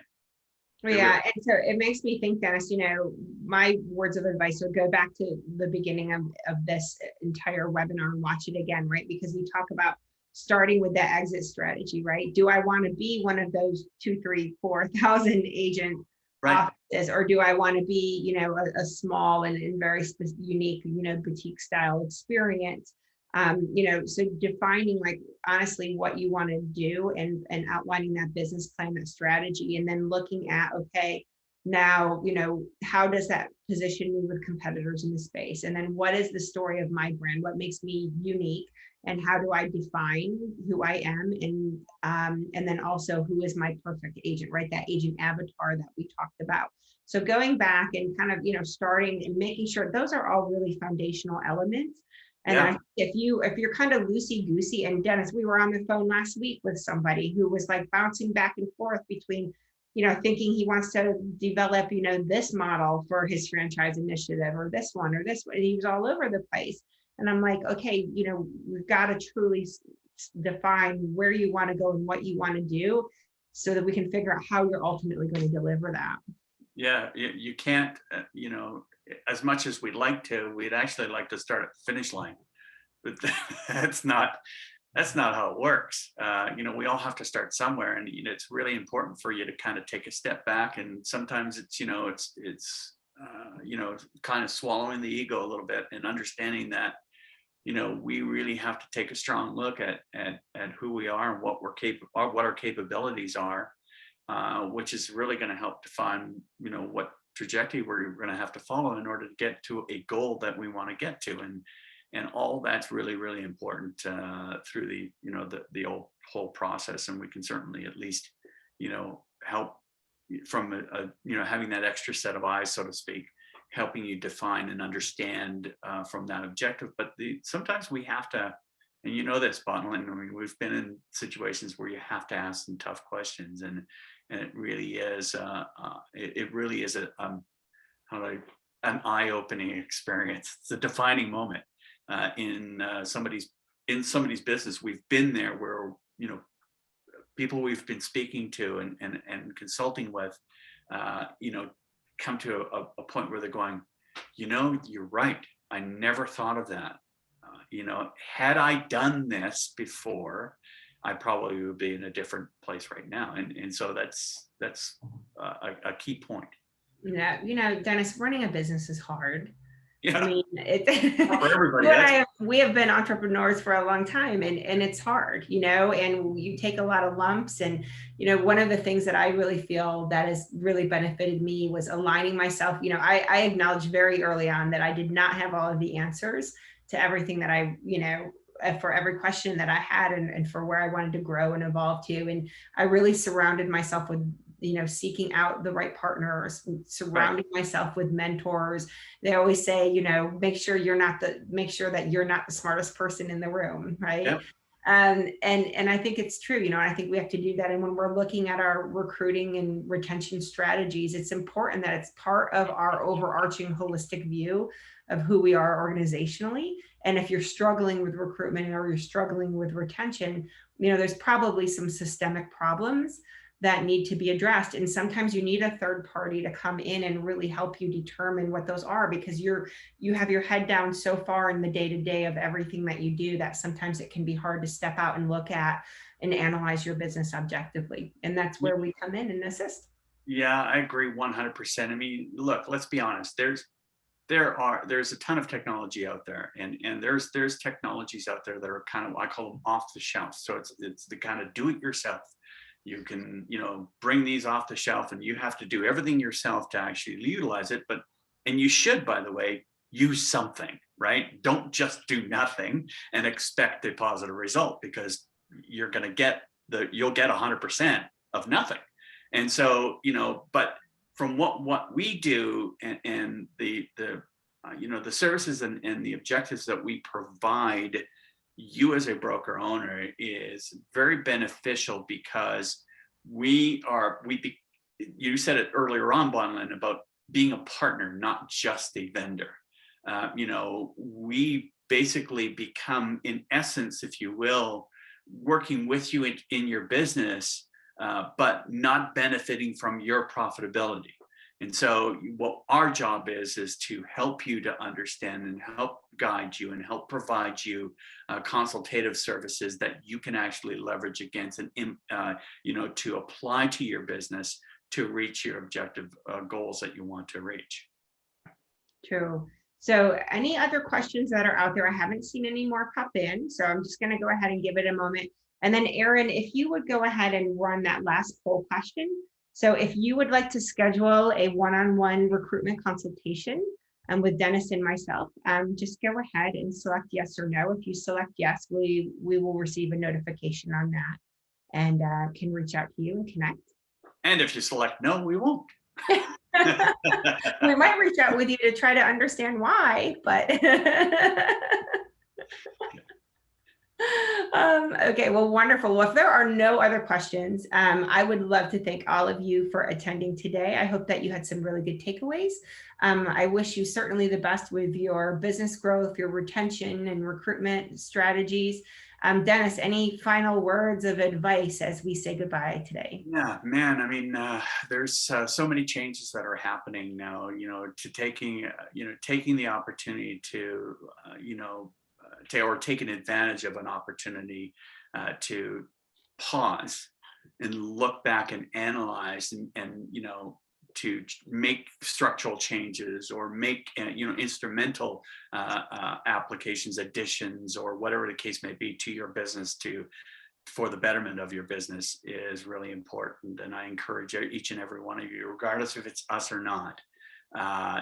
A: Yeah, and so it makes me think, Dennis, you know, my words of advice would go back to the beginning of this entire webinar and watch it again, right? Because we talk about starting with the exit strategy, right? Do I want to be one of those 2, 3, 4,000 agent offices, or do I want to be, you know, a small and very unique, you know, boutique style experience? You know, so defining, like, honestly what you want to do, and outlining that business plan, that strategy, and then looking at, okay, now, you know, how does that position me with competitors in the space? And then what is the story of my brand? What makes me unique? And how do I define who I am? And then also, who is my perfect agent, right? That agent avatar that we talked about. So going back and kind of, you know, starting and making sure those are all really foundational elements. And if you're kind of loosey-goosey, and Dennis, we were on the phone last week with somebody who was like bouncing back and forth between, you know, thinking he wants to develop, you know, this model for his franchise initiative, or this one, or this one, and he was all over the place. And I'm like, okay, you know, we've got to truly define where you want to go and what you want to do, so that we can figure out how you're ultimately going to deliver that.
B: Yeah, you can't, you know, as much as we'd actually like to start at the finish line, but that's not how it works. You know, we all have to start somewhere, and you know, it's really important for you to kind of take a step back. And sometimes it's, you know, it's you know, kind of swallowing the ego a little bit, and understanding that, you know, we really have to take a strong look at who we are and what we're capable, what our capabilities are, which is really going to help define, you know, what trajectory we're going to have to follow in order to get to a goal that we want to get to. And all that's really, really important through the, you know, the whole process. And we can certainly at least, you know, help from you know, having that extra set of eyes, so to speak, helping you define and understand from that objective. But sometimes we have to, and you know this, Bondilyn, I mean, we've been in situations where you have to ask some tough questions, and it really is an eye-opening experience. It's a defining moment in somebody's business. We've been there where, you know, people we've been speaking to and consulting with, you know, come to a point where they're going, you know, you're right. I never thought of that. You know, had I done this before, I probably would be in a different place right now. And so that's a key point.
A: Yeah, you know, Dennis, running a business is hard.
B: Yeah.
A: I mean,
B: for everybody.
A: We have been entrepreneurs for a long time, and it's hard, you know, and you take a lot of lumps. And, you know, one of the things that I really feel that has really benefited me was aligning myself. You know, I acknowledged very early on that I did not have all of the answers to everything that I, you know, for every question that I had, and for where I wanted to grow and evolve to. And I really surrounded myself with, you know, seeking out the right partners, surrounding myself with mentors. They always say, you know, make sure that you're not the smartest person in the room, right? And I think it's true, you know, I think we have to do that. And when we're looking at our recruiting and retention strategies, it's important that it's part of our overarching holistic view of who we are organizationally. And if you're struggling with recruitment or you're struggling with retention, you know, there's probably some systemic problems that need to be addressed. And sometimes you need a third party to come in and really help you determine what those are, because you have your head down so far in the day-to-day of everything that you do that sometimes it can be hard to step out and look at and analyze your business objectively. And that's where we come in and assist.
B: Yeah, I agree 100%. I mean, look, let's be honest. There's a ton of technology out there, and there's technologies out there that are kind of, I call them off the shelf. So it's the kind of do it yourself. You can, you know, bring these off the shelf, and you have to do everything yourself to actually utilize it. And you should, by the way, use something, right? Don't just do nothing and expect a positive result, because you're going to you'll get 100% of nothing. And so, you know, but from what we do and the you know, the services and the objectives that we provide you as a broker owner is very beneficial, because you said it earlier on, Bondilyn, about being a partner, not just a vendor. You know, we basically become, in essence, if you will, working with you in your business, but not benefiting from your profitability. And so what our job is to help you to understand and help guide you and help provide you consultative services that you can actually leverage against and, you know, to apply to your business to reach your objective goals that you want to reach.
A: True. So any other questions that are out there? I haven't seen any more pop in, so I'm just going to go ahead and give it a moment. And then Aaron, if you would go ahead and run that last poll question. So if you would like to schedule a one-on-one recruitment consultation with Denis and myself, just go ahead and select yes or no. If you select yes, we will receive a notification on that and can reach out to you and connect.
B: And if you select no, we won't.
A: We might reach out with you to try to understand why, but okay, well, wonderful. Well, if there are no other questions, I would love to thank all of you for attending today. I hope that you had some really good takeaways. I wish you certainly the best with your business growth, your retention and recruitment strategies. Denis, any final words of advice as we say goodbye today?
B: Yeah, man. I mean, there's so many changes that are happening now. You know, to taking the opportunity to, you know, or taking advantage of an opportunity to pause and look back and analyze and you know, to make structural changes or make you know, instrumental applications, additions, or whatever the case may be to your business for the betterment of your business is really important. And I encourage each and every one of you, regardless if it's us or not,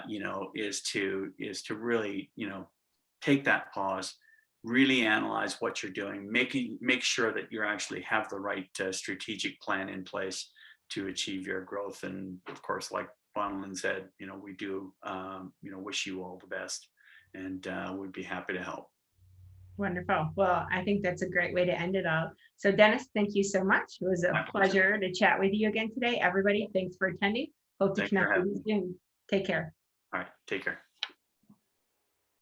B: you know, is to really, you know, take that pause, really analyze what you're doing, make sure that you actually have the right strategic plan in place to achieve your growth. And of course, like Bondilyn said, you know, we do, you know, wish you all the best, and we'd be happy to help.
A: Wonderful. Well, I think that's a great way to end it all. So Denis, thank you so much. It was a pleasure to chat with you again today. Everybody, thanks for attending. Hope to connect with you soon. Take care.
B: All right, take care.